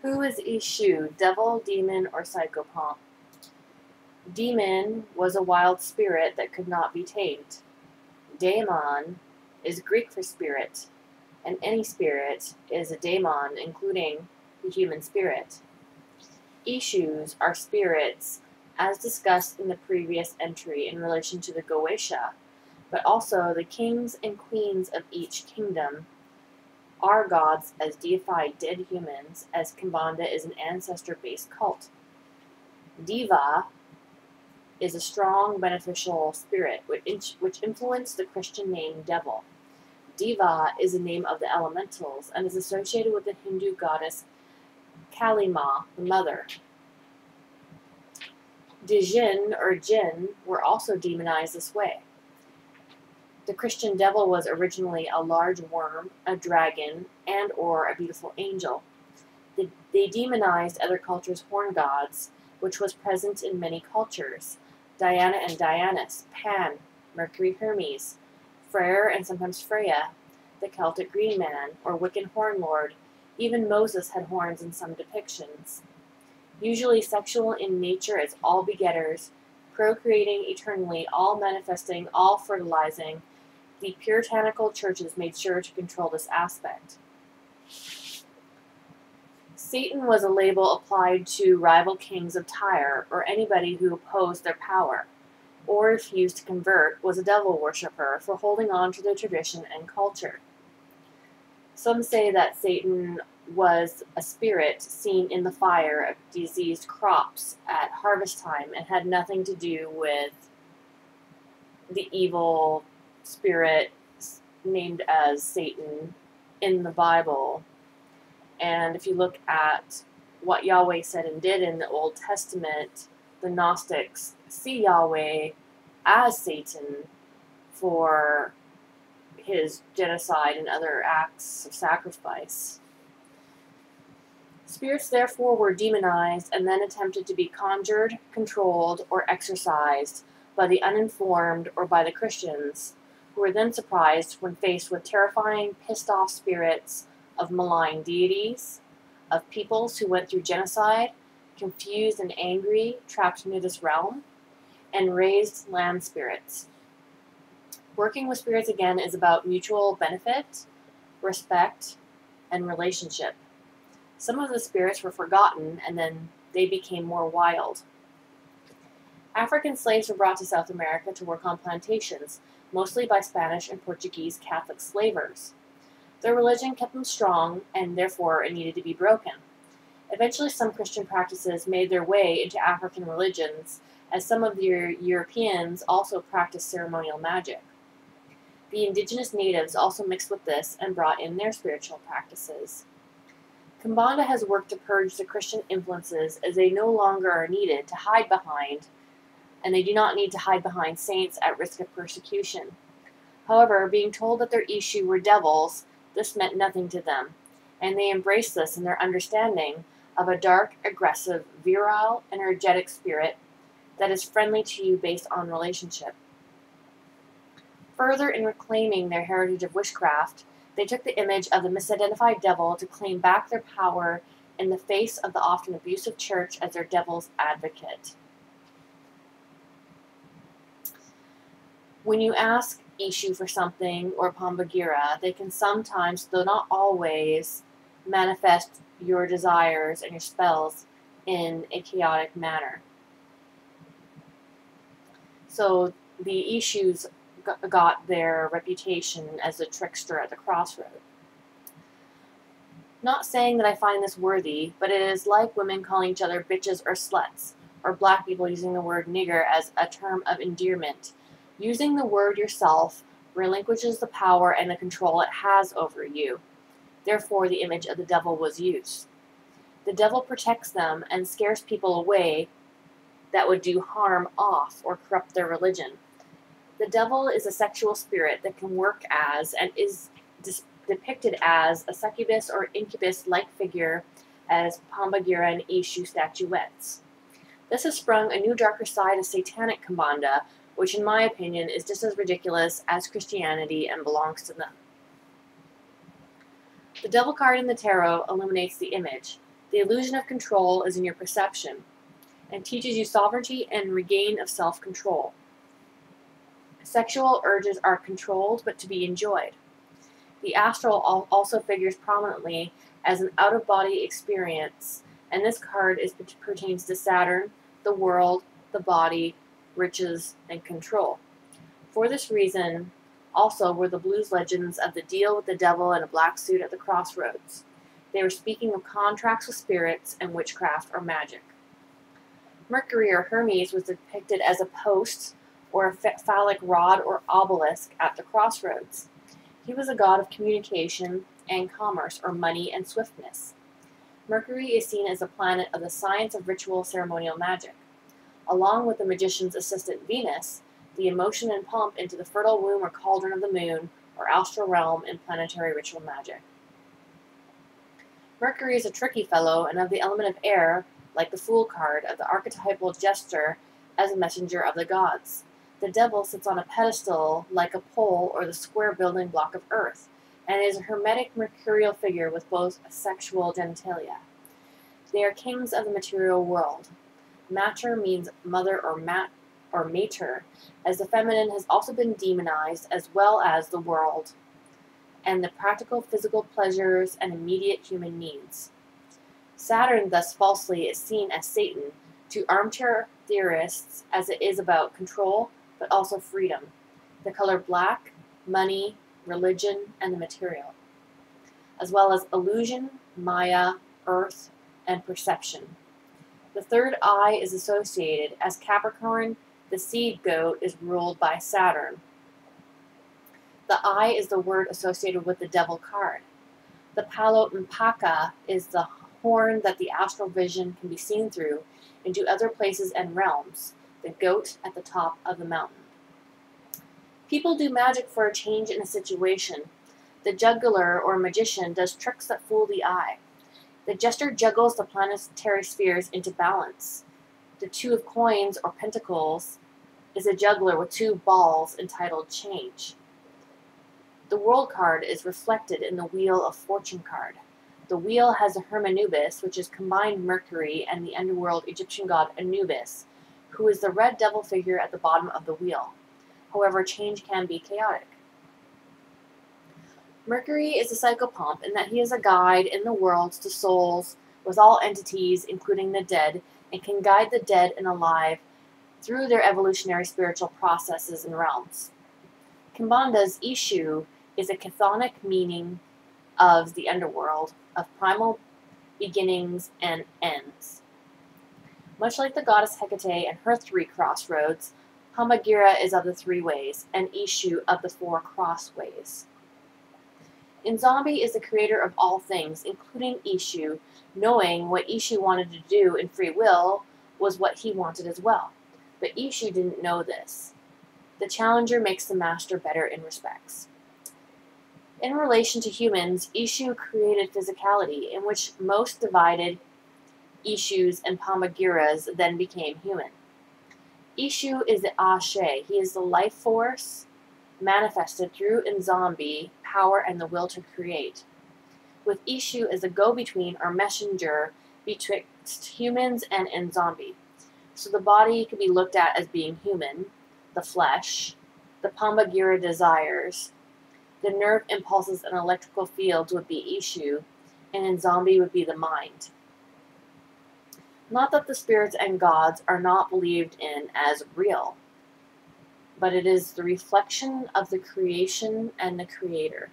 Who is Ishu, devil, demon, or psychopomp? Demon was a wild spirit that could not be tamed. Daemon is Greek for spirit, and any spirit is a daemon, including the human spirit. Ishus are spirits, as discussed in the previous entry in relation to the Goetia, but also the kings and queens of each kingdom are gods as deified dead humans, as Pomba is an ancestor-based cult. Diva is a strong, beneficial spirit which influenced the Christian name devil. Diva is a name of the elementals and is associated with the Hindu goddess Kalima, the mother. Dijin or jinn were also demonized this way. The Christian devil was originally a large worm, a dragon, and or a beautiful angel. They demonized other cultures' horn gods, which was present in many cultures. Diana and Dionysus, Pan, Mercury Hermes, Freyr and sometimes Freya, the Celtic Green Man, or Wiccan Horn Lord. Even Moses had horns in some depictions. Usually sexual in nature as all begetters, procreating eternally, all manifesting, all fertilizing, the puritanical churches made sure to control this aspect. Satan was a label applied to rival kings of Tyre, or anybody who opposed their power, or refused to convert, was a devil worshipper for holding on to their tradition and culture. Some say that Satan was a spirit seen in the fire of diseased crops at harvest time and had nothing to do with the evil spirit named as Satan in the Bible. And if you look at what Yahweh said and did in the Old Testament, the Gnostics see Yahweh as Satan for his genocide and other acts of sacrifice. Spirits therefore were demonized and then attempted to be conjured, controlled, or exorcised by the uninformed or by the Christians, who were then surprised when faced with terrifying, pissed-off spirits of malign deities, of peoples who went through genocide, confused and angry, trapped into this realm, and raised land spirits. Working with spirits again is about mutual benefit, respect, and relationship. Some of the spirits were forgotten, and then they became more wild. African slaves were brought to South America to work on plantations, mostly by Spanish and Portuguese Catholic slavers. Their religion kept them strong, and therefore it needed to be broken. Eventually, some Christian practices made their way into African religions, as some of the Europeans also practiced ceremonial magic. The indigenous natives also mixed with this and brought in their spiritual practices. Pomba has worked to purge the Christian influences, as they no longer are needed to hide behind, and they do not need to hide behind saints at risk of persecution. However, being told that their Ishu were devils, this meant nothing to them, and they embraced this in their understanding of a dark, aggressive, virile, energetic spirit that is friendly to you based on relationship. Further, in reclaiming their heritage of witchcraft, they took the image of the misidentified devil to claim back their power in the face of the often abusive church as their devil's advocate. When you ask Ishu for something, or Pomba Gira, they can sometimes, though not always, manifest your desires and your spells in a chaotic manner. So the Ishus got their reputation as a trickster at the crossroad. Not saying that I find this worthy, but it is like women calling each other bitches or sluts, or black people using the word nigger as a term of endearment. Using the word yourself relinquishes the power and the control it has over you. Therefore, the image of the devil was used. The devil protects them and scares people away that would do harm off or corrupt their religion. The devil is a sexual spirit that can work as and is depicted as a succubus or incubus-like figure as Pomba Gira and Ishu statuettes. This has sprung a new darker side of satanic Pomba, which in my opinion is just as ridiculous as Christianity and belongs to them. The devil card in the tarot illuminates the image. The illusion of control is in your perception and teaches you sovereignty and regain of self-control. Sexual urges are controlled but to be enjoyed. The astral also figures prominently as an out-of-body experience, and this card pertains to Saturn, the world, the body, riches, and control. For this reason, also were the blues legends of the deal with the devil in a black suit at the crossroads. They were speaking of contracts with spirits and witchcraft or magic. Mercury or Hermes was depicted as a post or a phallic rod or obelisk at the crossroads. He was a god of communication and commerce, or money and swiftness. Mercury is seen as a planet of the science of ritual ceremonial magic. Along with the magician's assistant Venus, the emotion and pump into the fertile womb or cauldron of the moon, or astral realm in planetary ritual magic. Mercury is a tricky fellow and of the element of air, like the Fool card of the archetypal jester as a messenger of the gods. The devil sits on a pedestal like a pole or the square building block of earth, and is a hermetic mercurial figure with both sexual genitalia. They are kings of the material world. Mater means mother or mater, as the feminine has also been demonized, as well as the world, and the practical physical pleasures and immediate human needs. Saturn, thus falsely, is seen as Satan to armchair theorists, as it is about control, but also freedom, the color black, money, religion, and the material, as well as illusion, Maya, earth, and perception. The third eye is associated, as Capricorn, the seed goat, is ruled by Saturn. The eye is the word associated with the devil card. The palo mpaka is the horn that the astral vision can be seen through into other places and realms, the goat at the top of the mountain. People do magic for a change in a situation. The juggler or magician does tricks that fool the eye. The jester juggles the planetary spheres into balance. The two of coins or pentacles is a juggler with two balls entitled change. The world card is reflected in the wheel of fortune card. The wheel has a Hermanubis, which is combined Mercury and the underworld Egyptian god Anubis, who is the red devil figure at the bottom of the wheel. However, change can be chaotic. Mercury is a psychopomp in that he is a guide in the worlds to souls with all entities, including the dead, and can guide the dead and alive through their evolutionary spiritual processes and realms. Kimbanda's Ishu is a chthonic meaning of the underworld, of primal beginnings and ends. Much like the goddess Hecate and her three crossroads, Pomba Gira is of the three ways, and Ishu of the four crossways. Nzambi is the creator of all things, including Ishu, knowing what Ishu wanted to do in free will was what he wanted as well. But Ishu didn't know this. The challenger makes the master better in respects. In relation to humans, Ishu created physicality, in which most divided Ishus and Pomba Giras then became human. Ishu is the Ashe. He is the life force manifested through Nzambi, power and the will to create, with Ishu as a go-between or messenger betwixt humans and Nzambi. So the body can be looked at as being human, the flesh, the Pomba Gira desires, the nerve impulses and electrical fields would be Ishu, and Nzambi would be the mind. Not that the spirits and gods are not believed in as real, but it is the reflection of the creation and the creator.